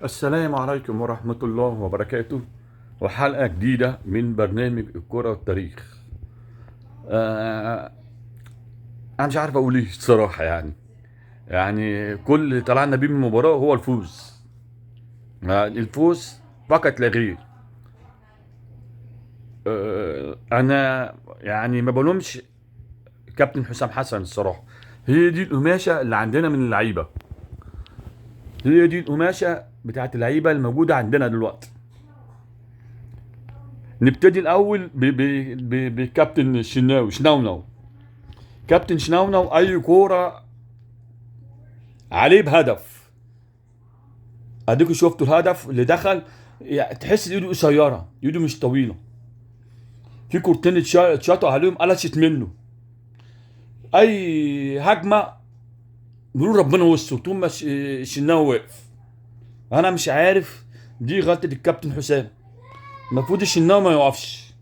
السلام عليكم ورحمة الله وبركاته، وحلقة جديدة من برنامج الكرة والتاريخ. آه أنا مش عارف أقول إيه الصراحة، يعني كل اللي طلعنا بيه من المباراة هو الفوز. الفوز فقط لا غير. أنا يعني ما بلومش كابتن حسام حسن الصراحة. هي دي القماشة اللي عندنا من اللعيبة، هي دي القماشة بتاعت اللعيبة الموجودة عندنا دلوقتي. نبتدي الأول بكابتن شناونو. كابتن شناونو اي كوره عليه بهدف. اديكوا شفتوا الهدف اللي دخل، يعني تحس ايده قصيره، ايده مش طويله. في كورتين اتشاطوا عليهم قلشت منه. اي هجمه بيقول ربنا وسط طول ما الشناوي واقف. انا مش عارف، دي غلطه الكابتن حسام. المفروض الشناوي ما يقفش.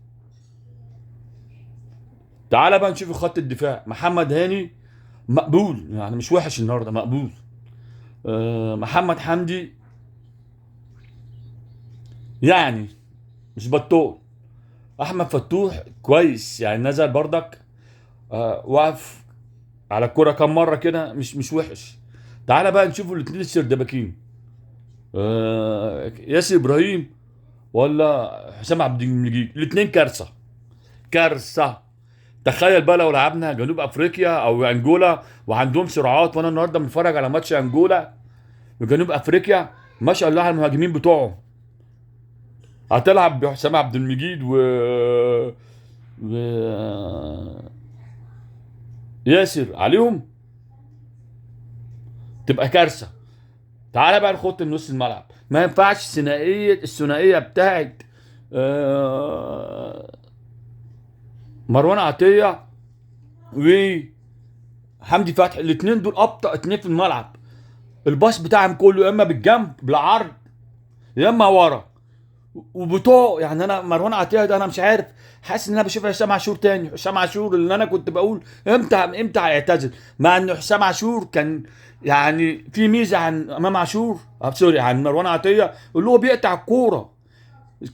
تعال بقى نشوف خط الدفاع. محمد هاني مقبول، يعني مش وحش النهارده، مقبول. محمد حمدي يعني مش بطال. احمد فتوح كويس، يعني نزل برضك. وقف على الكرة كام مرة كده، مش وحش. تعالى بقى نشوف الاثنين السردباكين. ياسر ابراهيم ولا حسام عبد المجيد، الاثنين كارثة. كارثة. تخيل بقى لو لعبنا جنوب افريقيا او انجولا وعندهم سرعات، وانا النهارده بنتفرج على ماتش انجولا وجنوب افريقيا، ما شاء الله على المهاجمين بتوعهم. هتلعب بحسام عبد المجيد و... ياسر عليهم، تبقى كارثه. تعالى بقى نخط نص الملعب. ما ينفعش الثنائيه بتاعت آه، مروان عطيه وحمدي فتحي. الاثنين دول ابطا اتنين في الملعب. الباص بتاعهم كله يا اما بالجنب بالعرض، يا اما ورا. وبتوع يعني انا مروان عطيه ده انا مش عارف، حاسس ان انا بشوف حسام عاشور تاني. حسام عاشور اللي انا كنت بقول امتى هيعتزل، مع ان حسام عاشور كان يعني في ميزه عن امام عاشور، سوري، عن مروان عطيه، اللي هو بيقطع الكوره.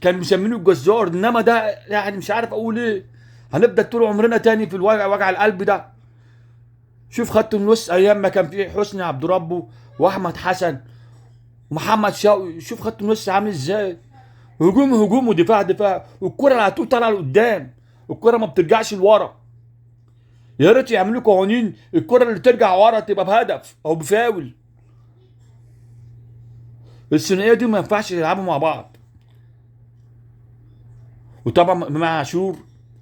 كان مسمينه الجزار، انما ده يعني مش عارف اقول ايه. هنبدا طول عمرنا تاني في وجع القلب ده. شوف خط النص ايام ما كان فيه حسني عبد ربه واحمد حسن ومحمد شوقي، شوف خط النص عامل ازاي. هجوم ودفاع، والكرة على طول طالعه لقدام، الكرة ما بترجعش لورا. يا ريت يعملوا قوانين الكرة اللي ترجع ورا تبقى بهدف او بفاول. الثنائيه دي ما ينفعش يلعبوا مع بعض. وطبعا امام عاشور،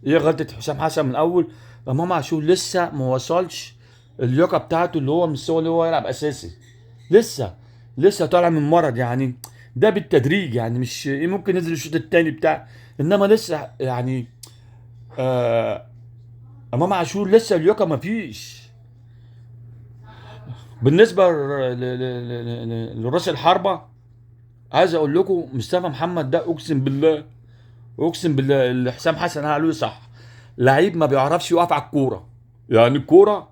هي غلطه حسام حسن من الاول. امام عاشور لسه ما وصلش اللياقه بتاعته، اللي هو المستوى اللي هو يلعب اساسي. لسه لسه طالع من مرض يعني. ده بالتدريج، يعني مش ممكن ينزل الشوط الثاني بتاع، انما لسه يعني. آه امام عاشور لسه اللياقه ما فيش. بالنسبه لراس الحربه، عايز اقول لكم مصطفى محمد ده اقسم بالله، اقسم بالله اللي حسام حسن قال عليه صح. لعيب ما بيعرفش يقف على الكوره، يعني الكوره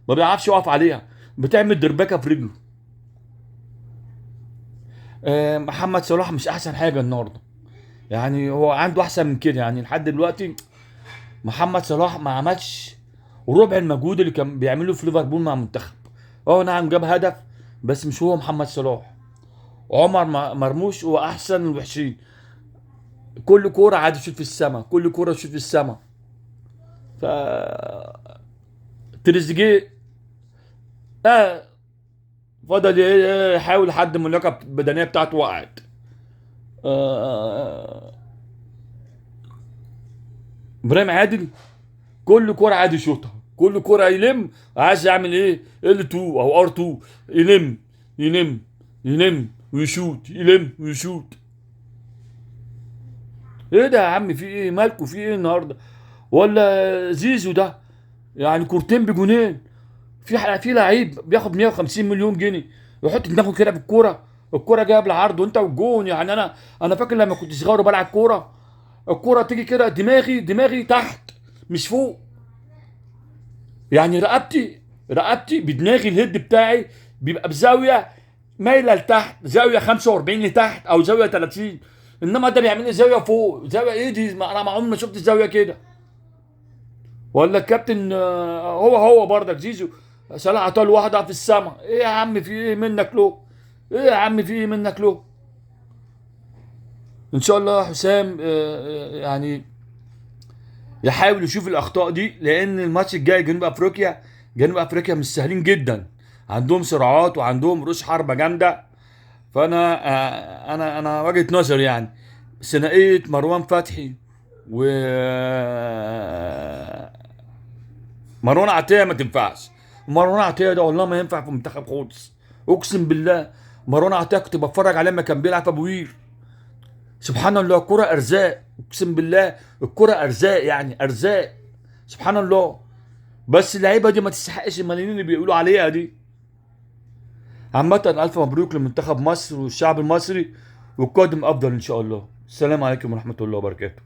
ما بيعرفش يقف عليها، بتعمل دربكه في رجله. محمد صلاح مش احسن حاجه النهارده، يعني هو عنده احسن من كده يعني لحد دلوقتي. محمد صلاح ما عملش ربع المجهود اللي كان بيعمله في ليفربول مع المنتخب. اه نعم جاب هدف، بس مش هو محمد صلاح. عمر مرموش هو احسن الوحشين. كل كوره عادي يشوط في السماء، كل كوره يشوط في السماء. ف تريزيجيه آه فضل يحاول لحد ما اللياقه البدنيه بتاعته وقعت. آه ابراهيم عادل كل كوره عادي يشوطها، كل كوره يلم. عايز يعمل ايه ال 2 او ار 2، يلم يلم يلم ويشوط، يلم ويشوط. ايه ده يا عم، في ايه مالكوا، في ايه النهارده؟ ولا زيزو ده يعني كورتين بجونين. في لعيب بياخد 150 مليون جنيه يحط دماغه كده بالكوره، الكوره جايه بالعرض وانت والجون. يعني انا فاكر لما كنت صغير وبلعب كوره، الكوره تيجي كده دماغي تحت مش فوق. يعني رقبتي بدماغي الهيد بتاعي بيبقى بزاويه مايله لتحت، زاويه 45 لتحت او زاويه 30، انما ده بيعمل لي زاويه فوق. زاويه ايه دي؟ انا ما عمري ما شفت زاويه كده. ولا الكابتن هو برضك زيزو صلاح عطاه واحده في السما. ايه يا عم في ايه منك له؟ ايه يا عم في ايه منك له؟ ان شاء الله حسام يعني يحاول يشوف الاخطاء دي، لان الماتش الجاي جنوب افريقيا، جنوب افريقيا مش سهلين جدا، عندهم سرعات وعندهم رؤوس حربة جامده. فانا انا وجهة نظري يعني ثنائيه مروان فتحي و مروان عطيه ما تنفعش. مروان عطيه ده والله ما ينفع في المنتخب خالص، اقسم بالله. مروان عطيه كنت بتفرج عليه لما كان بيلعب في ابو قير. سبحان الله، الكرة ارزاق، اقسم بالله الكرة ارزاق، يعني ارزاق، سبحان الله. بس اللعيبه دي ما تستحقش الملايين اللي بيقولوا عليها دي. عامة الف مبروك لمنتخب مصر والشعب المصري، والقادم افضل ان شاء الله. السلام عليكم ورحمة الله وبركاته.